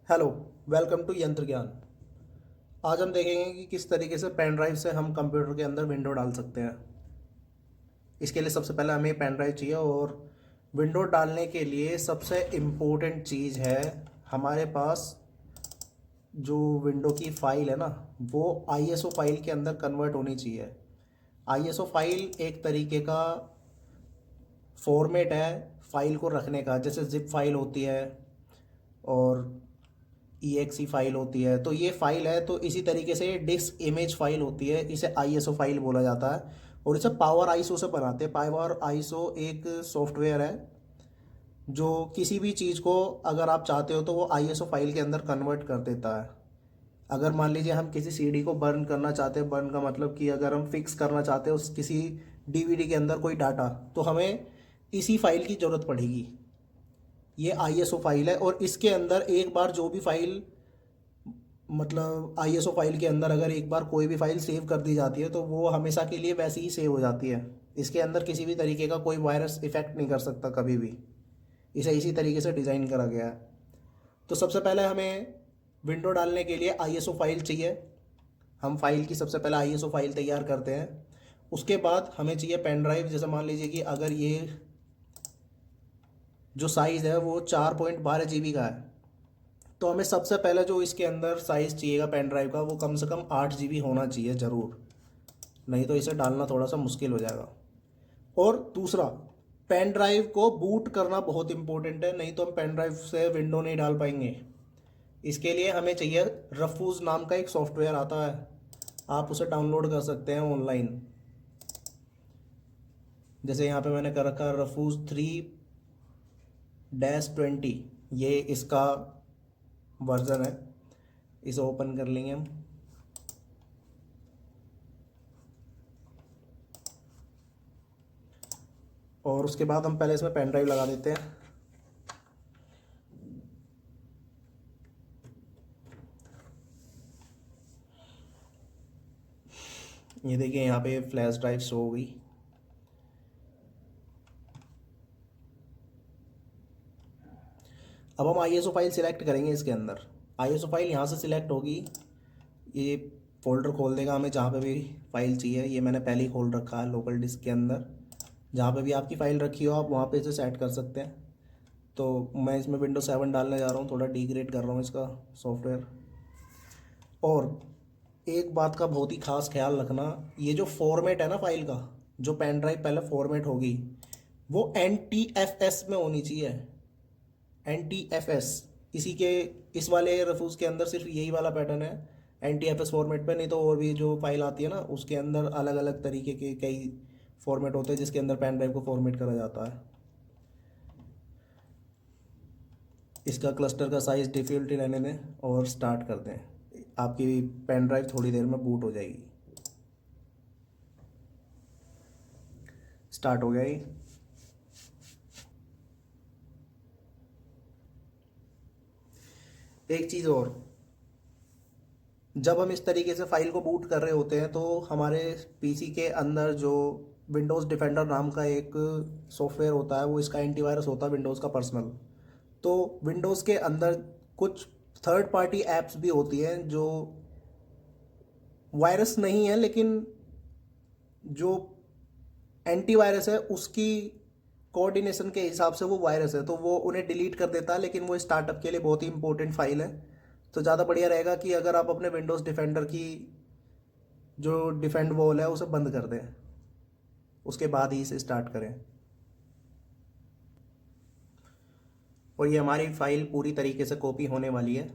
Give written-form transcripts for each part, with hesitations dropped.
Hello, welcome to यंत्र ज्ञान। आज हम देखेंगे कि किस तरीके से पेन ड्राइव से हम कंप्यूटर के अंदर विंडो डाल सकते हैं। इसके लिए सबसे पहले हमें पेन ड्राइव चाहिए और विंडो डालने के लिए सबसे इम्पोर्टेंट चीज़ है हमारे पास जो विंडो की फ़ाइल है ना, वो आईएसओ फाइल के अंदर कन्वर्ट होनी चाहिए। आईएसओ फाइल एक तरीके का फॉर्मेट है फाइल को रखने का, जैसे जिप फाइल होती है और EXE फाइल होती है। तो ये फाइल है, तो इसी तरीके से डिस्क इमेज फाइल होती है, इसे आईएसओ फाइल बोला जाता है। और इसे पावर आईएसओ से बनाते हैं। पावर आईएसओ एक सॉफ्टवेयर है जो किसी भी चीज़ को अगर आप चाहते हो तो वो आईएसओ फाइल के अंदर कन्वर्ट कर देता है। अगर मान लीजिए हम किसी सीडी को बर्न करना चाहते हैं, बर्न का मतलब कि अगर हम फिक्स करना चाहते हैं उस किसी डीवीडी के अंदर कोई डाटा, तो हमें इसी फाइल की ज़रूरत पड़ेगी। ये आईएसओ फाइल है और इसके अंदर एक बार जो भी फाइल, मतलब आईएसओ फाइल के अंदर अगर एक बार कोई भी फाइल सेव कर दी जाती है तो वो हमेशा के लिए वैसे ही सेव हो जाती है। इसके अंदर किसी भी तरीके का कोई वायरस इफेक्ट नहीं कर सकता कभी भी। इसे इसी तरीके से डिज़ाइन करा गया है। तो सबसे पहले हमें विंडो डालने के लिए आईएसओ फाइल चाहिए। हम फाइल की सबसे पहले आईएसओ फाइल तैयार करते हैं। उसके बाद हमें चाहिए पेन ड्राइव। जैसे मान लीजिए कि अगर ये जो साइज़ है वो 4.12 GB का है, तो हमें सबसे पहले जो इसके अंदर साइज़ चाहिएगा पेन ड्राइव का, वो कम से कम 8 GB होना चाहिए ज़रूर, नहीं तो इसे डालना थोड़ा सा मुश्किल हो जाएगा। और दूसरा, पेन ड्राइव को बूट करना बहुत इंपॉर्टेंट है, नहीं तो हम पेन ड्राइव से विंडो नहीं डाल पाएंगे। इसके लिए हमें चाहिए रफूज नाम का एक सॉफ्टवेयर आता है, आप उसे डाउनलोड कर सकते हैं ऑनलाइन। जैसे यहाँ पे मैंने कर रखा है Rufus 3-20, ये इसका वर्जन है। इसे ओपन कर लेंगे हम। और उसके बाद हम पहले इसमें पेन ड्राइव लगा देते हैं। ये देखिए यहाँ पे फ्लैश ड्राइव शो हो गई। अब हम आईएसओ फाइल सिलेक्ट करेंगे। इसके अंदर आईएसओ फाइल यहाँ से सिलेक्ट होगी। ये फोल्डर खोल देगा हमें जहाँ पे भी फाइल चाहिए। ये मैंने पहले ही खोल रखा है लोकल डिस्क के अंदर। जहाँ पे भी आपकी फ़ाइल रखी हो आप वहाँ पे इसे सेट कर सकते हैं। तो मैं इसमें Windows 7 डालने जा रहा हूँ, थोड़ा डिग्रेड कर रहा हूँ इसका सॉफ्टवेयर। और एक बात का बहुत ही खास ख्याल रखना, ये जो फॉर्मेट है ना फाइल का, जो पेन ड्राइव पहले फॉर्मेट होगी वो NTFS में होनी चाहिए। NTFS, इसी के इस वाले रफूज के अंदर सिर्फ यही वाला पैटर्न है NTFS फॉर्मेट पे। नहीं तो और भी जो फाइल आती है ना उसके अंदर अलग अलग तरीके के कई फॉर्मेट होते हैं जिसके अंदर पेन ड्राइव को फॉर्मेट करा जाता है। इसका क्लस्टर का साइज़ डिफ़ॉल्ट ही रहने दें और स्टार्ट कर दें। आपकी पेन ड्राइव थोड़ी देर में बूट हो जाएगी। स्टार्ट हो गया ये। एक चीज़ और, जब हम इस तरीके से फाइल को बूट कर रहे होते हैं तो हमारे पीसी के अंदर जो विंडोज़ डिफेंडर नाम का एक सॉफ्टवेयर होता है, वो इसका एंटीवायरस होता है विंडोज़ का पर्सनल। तो विंडोज़ के अंदर कुछ थर्ड पार्टी ऐप्स भी होती हैं जो वायरस नहीं है, लेकिन जो एंटीवायरस है उसकी कोऑर्डिनेशन के हिसाब से वो वायरस है, तो वो उन्हें डिलीट कर देता है। लेकिन वो स्टार्टअप के लिए बहुत ही इंपॉर्टेंट फाइल है। तो ज़्यादा बढ़िया रहेगा कि अगर आप अपने विंडोज़ डिफेंडर की जो डिफेंड वॉल है उसे बंद कर दें, उसके बाद ही इसे स्टार्ट करें। और ये हमारी फाइल पूरी तरीके से कॉपी होने वाली है।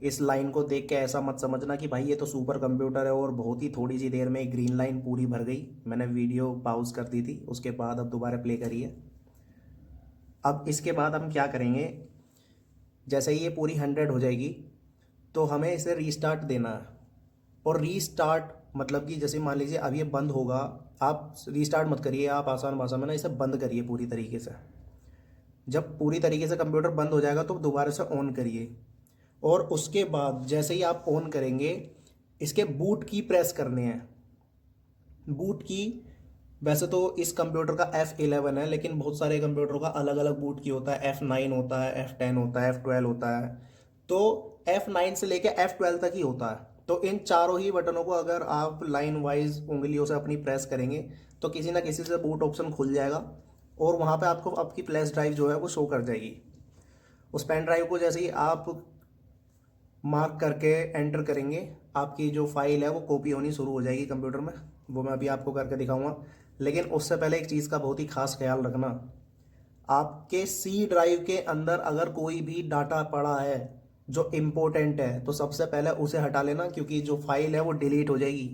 इस लाइन को देख के ऐसा मत समझना कि भाई ये तो सुपर कंप्यूटर है और बहुत ही थोड़ी सी देर में ग्रीन लाइन पूरी भर गई। मैंने वीडियो पॉज कर दी थी, उसके बाद अब दोबारा प्ले करिए। अब इसके बाद हम क्या करेंगे, जैसे ही ये पूरी 100 हो जाएगी तो हमें इसे रीस्टार्ट देना है। और रीस्टार्ट मतलब कि जैसे मान लीजिए अब ये बंद होगा, आप रीस्टार्ट मत करिए, आप आसान भाषा में ना इसे बंद करिए पूरी तरीके से। जब पूरी तरीके से कंप्यूटर बंद हो जाएगा तो दोबारा से ऑन करिए। और उसके बाद जैसे ही आप ऑन करेंगे, इसके बूट की प्रेस करने हैं। बूट की वैसे तो इस कंप्यूटर का F11 है, लेकिन बहुत सारे कंप्यूटरों का अलग अलग बूट की होता है। F9 होता है, F10 होता है, F12 होता है। तो F9 से लेके F12 तक ही होता है। तो इन चारों ही बटनों को अगर आप लाइन वाइज उंगलियों से अपनी प्रेस करेंगे तो किसी ना किसी से बूट ऑप्शन खुल जाएगा, और वहाँ पे आपको आपकी फ्लैश ड्राइव जो है वो शो कर जाएगी। उस पेन ड्राइव को जैसे ही आप मार्क करके एंटर करेंगे, आपकी जो फाइल है वो कॉपी होनी शुरू हो जाएगी कंप्यूटर में। वो मैं अभी आपको करके दिखाऊंगा। लेकिन उससे पहले एक चीज़ का बहुत ही खास ख्याल रखना, आपके सी ड्राइव के अंदर अगर कोई भी डाटा पड़ा है जो इम्पोर्टेंट है तो सबसे पहले उसे हटा लेना, क्योंकि जो फाइल है वो डिलीट हो जाएगी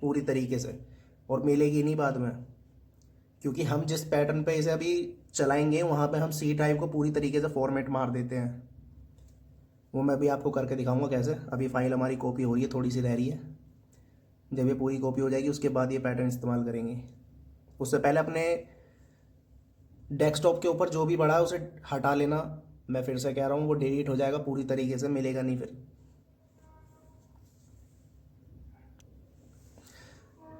पूरी तरीके से और मिलेगी नहीं बाद में। क्योंकि हम जिस पैटर्न पे इसे अभी चलाएंगे वहाँ पे हम सी ड्राइव को पूरी तरीके से फॉर्मेट मार देते हैं। वो मैं भी आपको करके दिखाऊंगा कैसे। अभी फाइल हमारी कॉपी हो रही है, थोड़ी सी रह रही है। जब ये पूरी कॉपी हो जाएगी उसके बाद ये पैटर्न इस्तेमाल करेंगे। उससे पहले अपने डेस्कटॉप के ऊपर जो भी पड़ा है उसे हटा लेना। मैं फिर से कह रहा हूँ, वो डिलीट हो जाएगा पूरी तरीके से, मिलेगा नहीं फिर।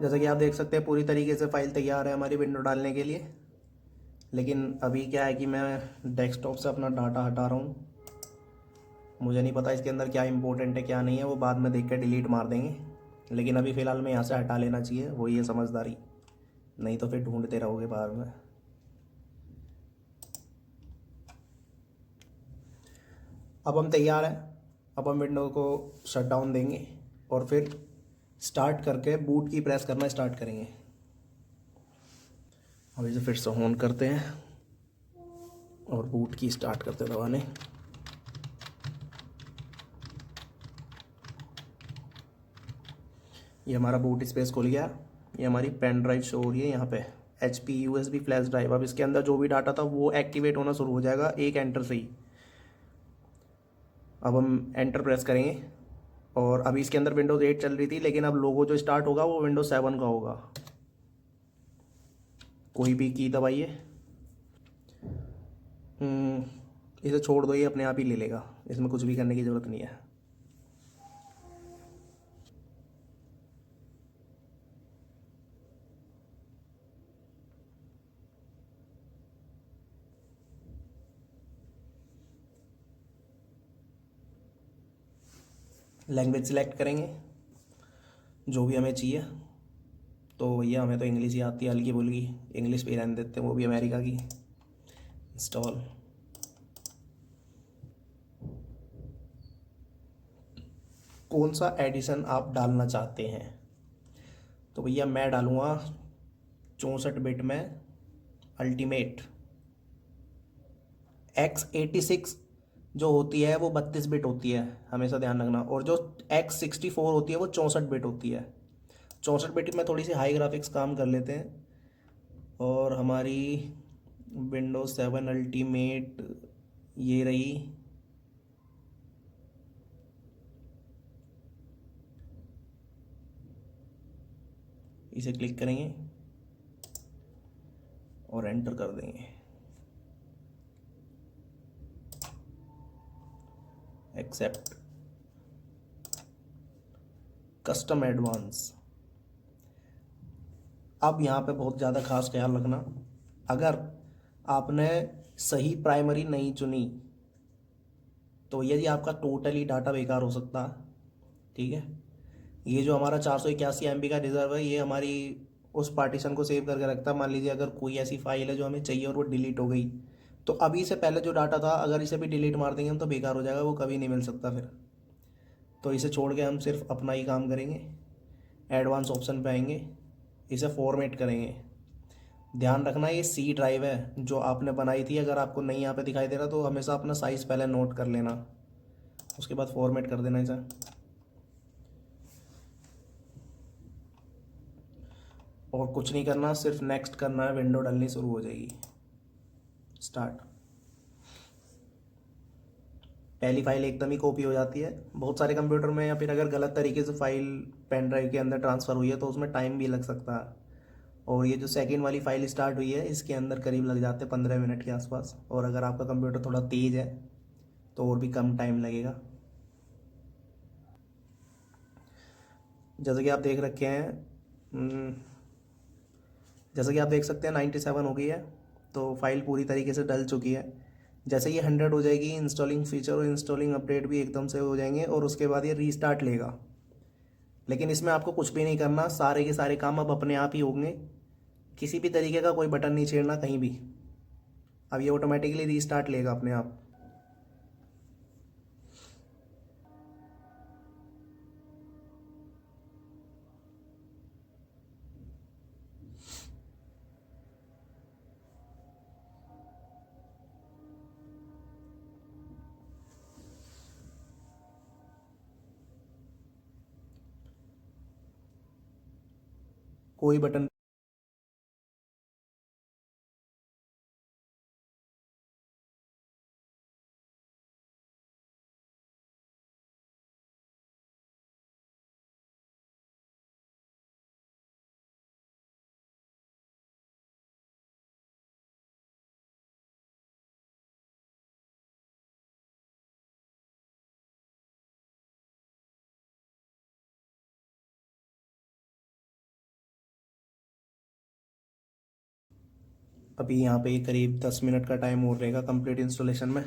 जैसा कि आप देख सकते हैं पूरी तरीके से फाइल तैयार है हमारी विंडो डालने के लिए। लेकिन अभी क्या है कि मैं डेस्कटॉप से अपना डाटा हटा रहा हूँ। मुझे नहीं पता इसके अंदर क्या इंपॉर्टेंट है क्या नहीं है, वो बाद में देख कर डिलीट मार देंगे। लेकिन अभी फ़िलहाल में यहाँ से हटा लेना चाहिए, वही है समझदारी। नहीं तो फिर ढूंढते रहोगे बाद में। अब हम तैयार हैं। अब हम विंडो को शट डाउन देंगे और फिर स्टार्ट करके बूट की प्रेस करना स्टार्ट करेंगे। अब इसे फिर से ऑन करते हैं और बूट की स्टार्ट करते हैं दबाने। ये हमारा बूट स्पेस खुल गया। ये हमारी पेन ड्राइव शो हो रही है यहाँ पे, HP USB फ्लैश ड्राइव। अब इसके अंदर जो भी डाटा था वो एक्टिवेट होना शुरू हो जाएगा एक एंटर से ही। अब हम एंटर प्रेस करेंगे और अभी इसके अंदर विंडोज़ 8 चल रही थी, लेकिन अब लोगो जो स्टार्ट होगा वो विंडोज़ 7 का होगा। कोई भी की दबाइए। इसे छोड़ दो, ये अपने आप ही ले लेगा, इसमें कुछ भी करने की ज़रूरत नहीं है। लैंग्वेज सिलेक्ट करेंगे जो भी हमें चाहिए। तो भैया हमें तो इंग्लिश ही आती है हल्की फुल्की, इंग्लिश पे ही रहने देते हैं, वो भी अमेरिका की। इंस्टॉल। कौन सा एडिशन आप डालना चाहते हैं? तो भैया मैं डालूँगा 64 बिट में अल्टीमेट। X86 जो होती है वो 32 बिट होती है, हमेशा ध्यान रखना। और जो X64 होती है वो 64 बिट होती है। 64 बिट में थोड़ी सी हाई ग्राफिक्स काम कर लेते हैं। और हमारी विंडोज 7 अल्टीमेट ये रही। इसे क्लिक करेंगे और एंटर कर देंगे। एक्सेप्ट। Custom advance. अब यहाँ पे बहुत ज़्यादा खास ख्याल रखना, अगर आपने सही प्राइमरी नहीं चुनी तो यदि आपका टोटली डाटा बेकार हो सकता है। ठीक है। ये जो हमारा 481 MB का रिजर्व है, ये हमारी उस पार्टीशन को सेव करके रखता है। मान लीजिए अगर कोई ऐसी फाइल है जो हमें चाहिए और वो डिलीट हो गई, तो अभी से पहले जो डाटा था अगर इसे भी डिलीट मार देंगे हम तो बेकार हो जाएगा, वो कभी नहीं मिल सकता फिर। तो इसे छोड़ के हम सिर्फ अपना ही काम करेंगे। एडवांस ऑप्शन पे आएंगे, इसे फॉर्मेट करेंगे। ध्यान रखना ये सी ड्राइव है जो आपने बनाई थी। अगर आपको नहीं यहाँ पे दिखाई दे रहा तो हमेशा अपना साइज़ पहले नोट कर लेना, उसके बाद फॉर्मेट कर देना इसे। और कुछ नहीं करना, सिर्फ नेक्स्ट करना है, विंडो डलनी शुरू हो जाएगी। स्टार्ट। पहली फाइल एकदम ही कॉपी हो जाती है। बहुत सारे कंप्यूटर में, या फिर अगर गलत तरीके से फाइल पेन ड्राइव के अंदर ट्रांसफ़र हुई है तो उसमें टाइम भी लग सकता है। और ये जो सेकंड वाली फाइल स्टार्ट हुई है इसके अंदर करीब लग जाते हैं 15 मिनट के आसपास। और अगर आपका कंप्यूटर थोड़ा तेज़ है तो और भी कम टाइम लगेगा। जैसे कि आप देख रखे हैं, जैसा कि आप देख सकते हैं 97 हो गई है, तो फाइल पूरी तरीके से डल चुकी है। जैसे ये 100 हो जाएगी, इंस्टॉलिंग फीचर और इंस्टॉलिंग अपडेट भी एकदम से हो जाएंगे और उसके बाद ये रीस्टार्ट लेगा। लेकिन इसमें आपको कुछ भी नहीं करना, सारे के सारे काम अब अपने आप ही होंगे। किसी भी तरीके का कोई बटन नहीं छेड़ना कहीं भी। अब ये ऑटोमेटिकली रीस्टार्ट लेगा अपने आप। कोई बटन अभी यहाँ पे करीब 10 मिनट का टाइम और रहेगा कंप्लीट इंस्टॉलेशन में।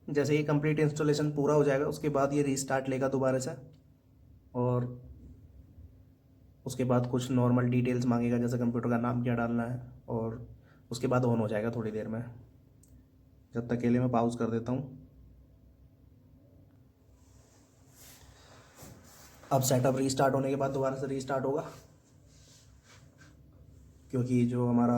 जैसे ये कंप्लीट इंस्टॉलेशन पूरा हो जाएगा उसके बाद ये रीस्टार्ट लेगा दोबारा से, और उसके बाद कुछ नॉर्मल डिटेल्स मांगेगा, जैसे कंप्यूटर का नाम क्या डालना है, और उसके बाद ऑन हो जाएगा थोड़ी देर में। जब तक के लिए मैं पॉज कर देता हूँ। अब सेटअप रीस्टार्ट होने के बाद दोबारा से रीस्टार्ट होगा, क्योंकि जो हमारा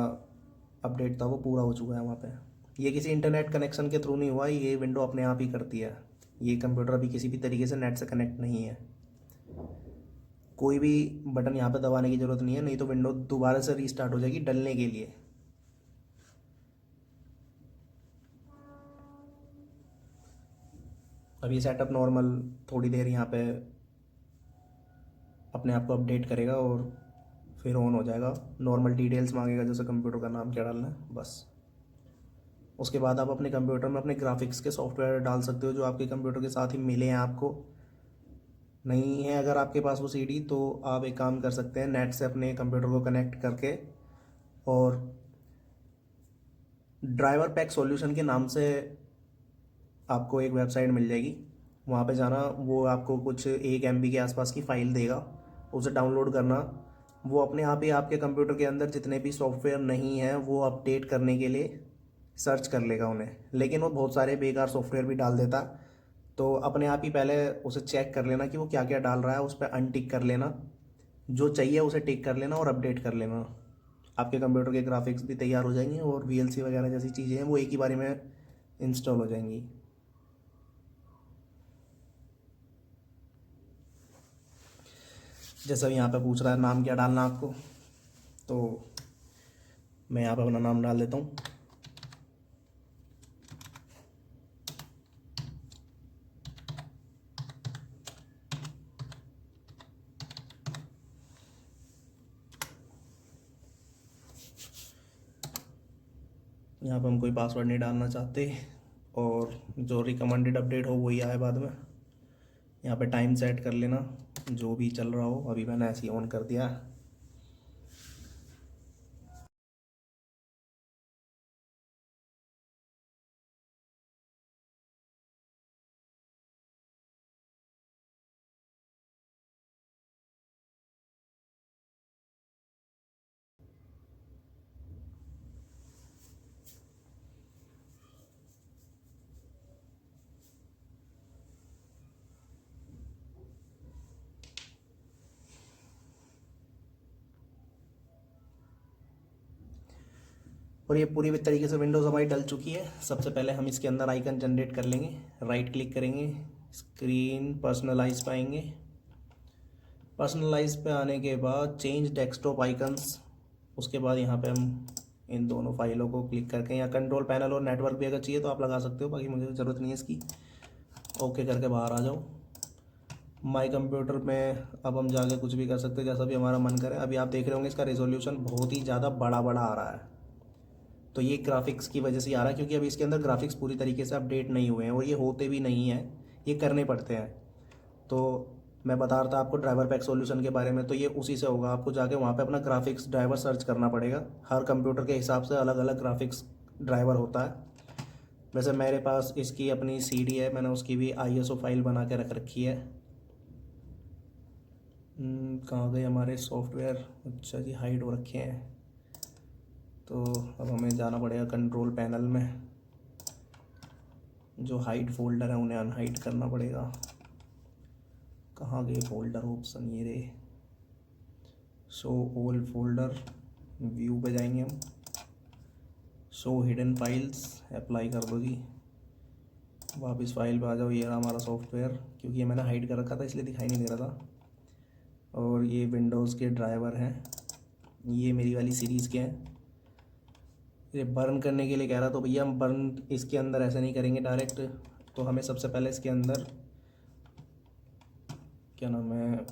अपडेट था वो पूरा हो चुका है वहाँ पे। ये किसी इंटरनेट कनेक्शन के थ्रू नहीं हुआ, ये विंडो अपने आप ही करती है। ये कंप्यूटर अभी किसी भी तरीके से नेट से कनेक्ट नहीं है। कोई भी बटन यहाँ पे दबाने की ज़रूरत नहीं है, नहीं तो विंडो दोबारा से रीस्टार्ट हो जाएगी डलने के लिए। अब ये सेटअप नॉर्मल थोड़ी देर यहाँ पे अपने आप को अपडेट करेगा और फिर ऑन हो जाएगा। नॉर्मल डिटेल्स मांगेगा, जैसे कंप्यूटर का नाम क्या डालना है, बस। उसके बाद आप अपने कंप्यूटर में अपने ग्राफिक्स के सॉफ्टवेयर डाल सकते हो जो आपके कंप्यूटर के साथ ही मिले हैं आपको। नहीं है अगर आपके पास वो सीडी, तो आप एक काम कर सकते हैं, नेट से अपने कंप्यूटर को कनेक्ट करके, और ड्राइवर पैक सॉल्यूशन के नाम से आपको एक वेबसाइट मिल जाएगी। वहाँ पे जाना, वो आपको कुछ 1 MB के आसपास की फ़ाइल देगा, उसे डाउनलोड करना। वो अपने आप ही आपके कंप्यूटर के अंदर जितने भी सॉफ्टवेयर नहीं हैं वो अपडेट करने के लिए सर्च कर लेगा उन्हें। लेकिन वो बहुत सारे बेकार सॉफ्टवेयर भी डाल देता, तो अपने आप ही पहले उसे चेक कर लेना कि वो क्या क्या डाल रहा है, उस पर अनटिक कर लेना, जो चाहिए उसे टिक कर लेना और अपडेट कर लेना। आपके कंप्यूटर के ग्राफिक्स भी तैयार हो जाएंगे और VLC वगैरह जैसी चीज़ें हैं वो एक ही बारी में इंस्टॉल हो जाएंगी। जैसा यहाँ पे पूछ रहा है नाम क्या डालना आपको, तो मैं यहाँ पे अपना नाम डाल देता हूँ। यहाँ पे हम कोई पासवर्ड नहीं डालना चाहते, और जो रिकमेंडेड अपडेट हो वही आए बाद में। यहाँ पे टाइम सेट कर लेना जो भी चल रहा हो। अभी मैंने ऐसे ही ऑन कर दिया। और ये पूरी तरीके से विंडोज़ हमारी डल चुकी है। सबसे पहले हम इसके अंदर आइकन जनरेट कर लेंगे। राइट क्लिक करेंगे, स्क्रीन पर्सनलाइज पे आएंगे। पर्सनलाइज पे आने के बाद चेंज डेस्कटॉप आइकन्स, उसके बाद यहाँ पे हम इन दोनों फाइलों को क्लिक करके, या कंट्रोल पैनल और नेटवर्क भी अगर चाहिए तो आप लगा सकते हो, बाकी मुझे ज़रूरत नहीं है इसकी। ओके करके बाहर आ जाओ। माई कंप्यूटर में अब हम जाके कुछ भी कर सकते हैं जैसा भी हमारा मन करे। अभी आप देख रहे होंगे इसका रेजोल्यूशन बहुत ही ज़्यादा बड़ा बड़ा आ रहा है, तो ये ग्राफिक्स की वजह से आ रहा है, क्योंकि अभी इसके अंदर ग्राफिक्स पूरी तरीके से अपडेट नहीं हुए हैं और ये होते भी नहीं हैं, ये करने पड़ते हैं। तो मैं बता रहा था आपको ड्राइवर पैक सॉल्यूशन के बारे में, तो ये उसी से होगा। आपको जाके वहाँ पे अपना ग्राफिक्स ड्राइवर सर्च करना पड़ेगा। हर कंप्यूटर के हिसाब से अलग अलग ग्राफिक्स ड्राइवर होता है। वैसे मेरे पास इसकी अपनी सीडी है, मैंने उसकी भी आईएसओ फाइल बना के रख रखी है। कहाँ गए हमारे सॉफ्टवेयर? अच्छा जी, हाइड हो रखे हैं। तो अब हमें जाना पड़ेगा कंट्रोल पैनल में, जो हाइड फोल्डर है उन्हें अनहाइड करना पड़ेगा। कहाँ गए फोल्डर ऑप्शन? ये रे, शो ऑल फोल्डर, व्यू पे जाएंगे हम, शो हिडन फाइल्स, अप्लाई कर दो जी। वापस फाइल पे आ जाओ, ये रहा हमारा सॉफ्टवेयर। क्योंकि ये मैंने हाइड कर रखा था इसलिए दिखाई नहीं दे रहा था। और ये विंडोज़ के ड्राइवर हैं, ये मेरी वाली सीरीज़ के हैं। ये बर्न करने के लिए कह रहा, तो भैया हम बर्न इसके अंदर ऐसे नहीं करेंगे डायरेक्ट। तो हमें सबसे पहले इसके अंदर क्या नाम है,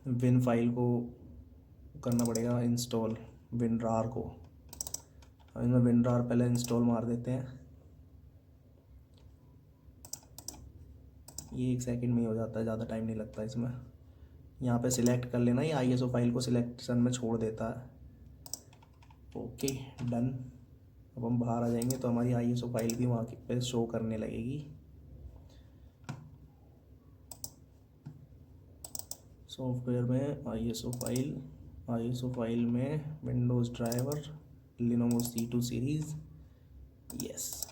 विन फाइल को करना पड़ेगा इंस्टॉल, विनरार को। इसमें विनरार पहले इंस्टॉल मार देते हैं। ये 1 सेकंड में ही हो जाता है, ज़्यादा टाइम नहीं लगता इसमें। यहाँ पे सिलेक्ट कर लेना, ये आईएसओ फाइल को सिलेक्शन में छोड़ देता है। Okay, done. अब हम बाहर आ जाएंगे तो हमारी आईएसओ फाइल भी वहाँ पे शो करने लगेगी। सॉफ्टवेयर में आईएसओ फाइल में Windows driver, Lenovo C2 series, yes.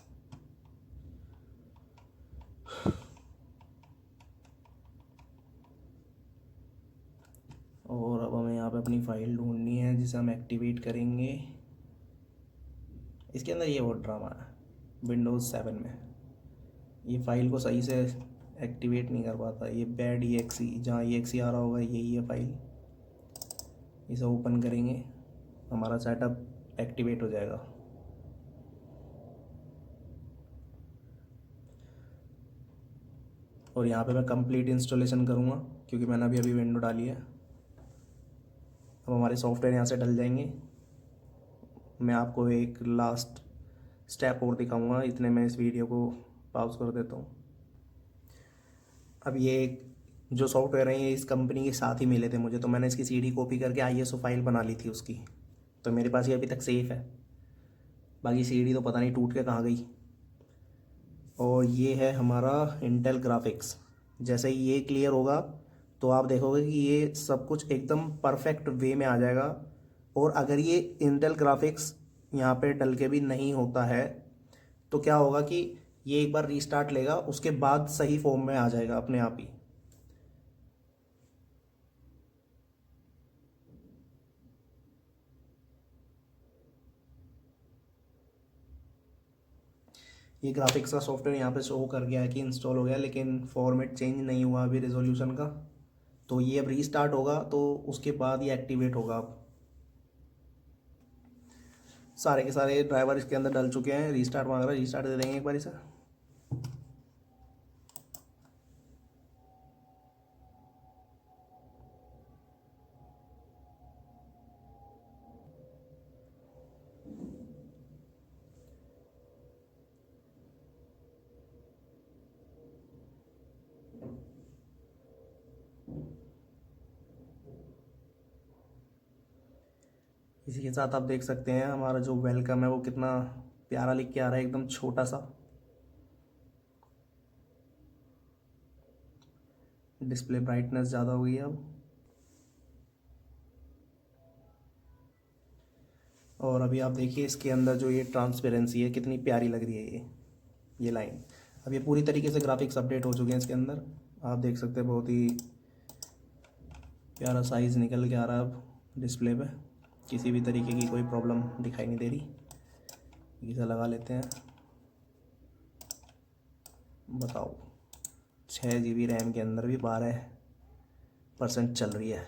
और अब हमें यहाँ पे अपनी फ़ाइल ढूंढनी है जिसे हम एक्टिवेट करेंगे। इसके अंदर ये और ड्रामा है, विंडोज़ 7 में ये फ़ाइल को सही से एक्टिवेट नहीं कर पाता। ये बैड EXE, जहाँ EXE आ रहा होगा यही है फाइल। इसे ओपन करेंगे, हमारा सेटअप एक्टिवेट हो जाएगा। और यहाँ पे मैं कंप्लीट इंस्टॉलेशन करूँगा क्योंकि मैंने अभी विंडो डाली है। अब हमारे सॉफ्टवेयर यहाँ से डल जाएंगे। मैं आपको एक लास्ट स्टेप और दिखाऊंगा, इतने में इस वीडियो को पॉज कर देता हूँ। अब ये जो सॉफ्टवेयर है ये इस कंपनी के साथ ही मिले थे मुझे, तो मैंने इसकी सीडी कॉपी करके आईएसओ फाइल बना ली थी उसकी, तो मेरे पास ये अभी तक सेफ़ है। बाकी सीडी तो पता नहीं टूट के कहाँ गई। और ये है हमारा इंटेल ग्राफिक्स। जैसे ही ये क्लियर होगा तो आप देखोगे कि ये सब कुछ एकदम परफेक्ट वे में आ जाएगा। और अगर ये इंटेल ग्राफिक्स यहाँ पे डल के भी नहीं होता है तो क्या होगा कि ये एक बार रीस्टार्ट लेगा, उसके बाद सही फॉर्म में आ जाएगा अपने आप ही। ये ग्राफिक्स का सॉफ्टवेयर यहाँ पे शो कर गया है कि इंस्टॉल हो गया, लेकिन फॉर्मेट चेंज नहीं हुआ अभी रेजोल्यूशन का। तो ये अब रीस्टार्ट होगा तो उसके बाद ये एक्टिवेट होगा। अब सारे के सारे ड्राइवर इसके अंदर डल चुके हैं। रीस्टार्ट मांग रहा है, रीस्टार्ट दे देंगे एक बार इसे। इसी के साथ आप देख सकते हैं हमारा जो वेलकम है वो कितना प्यारा लिख के आ रहा है, एकदम छोटा सा। डिस्प्ले ब्राइटनेस ज़्यादा हो गई है अब। और अभी आप देखिए इसके अंदर जो ये ट्रांसपेरेंसी है कितनी प्यारी लग रही है ये लाइन। अब ये पूरी तरीके से ग्राफिक्स अपडेट हो चुके हैं इसके अंदर। आप देख सकते हैं बहुत ही प्यारा साइज़ निकल के आ रहा है अब डिस्प्ले पे। किसी भी तरीके की कोई प्रॉब्लम दिखाई नहीं दे रही। इसे लगा लेते हैं। बताओ, 6 GB रैम के अंदर भी 12% चल रही है।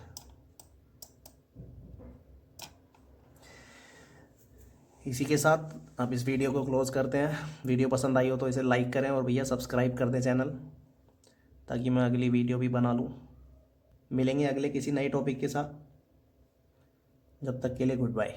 इसी के साथ आप इस वीडियो को क्लोज़ करते हैं। वीडियो पसंद आई हो तो इसे लाइक करें और भैया सब्सक्राइब कर दें चैनल, ताकि मैं अगली वीडियो भी बना लूँ। मिलेंगे अगले किसी नए टॉपिक के साथ। जब तक के लिए गुड बाय।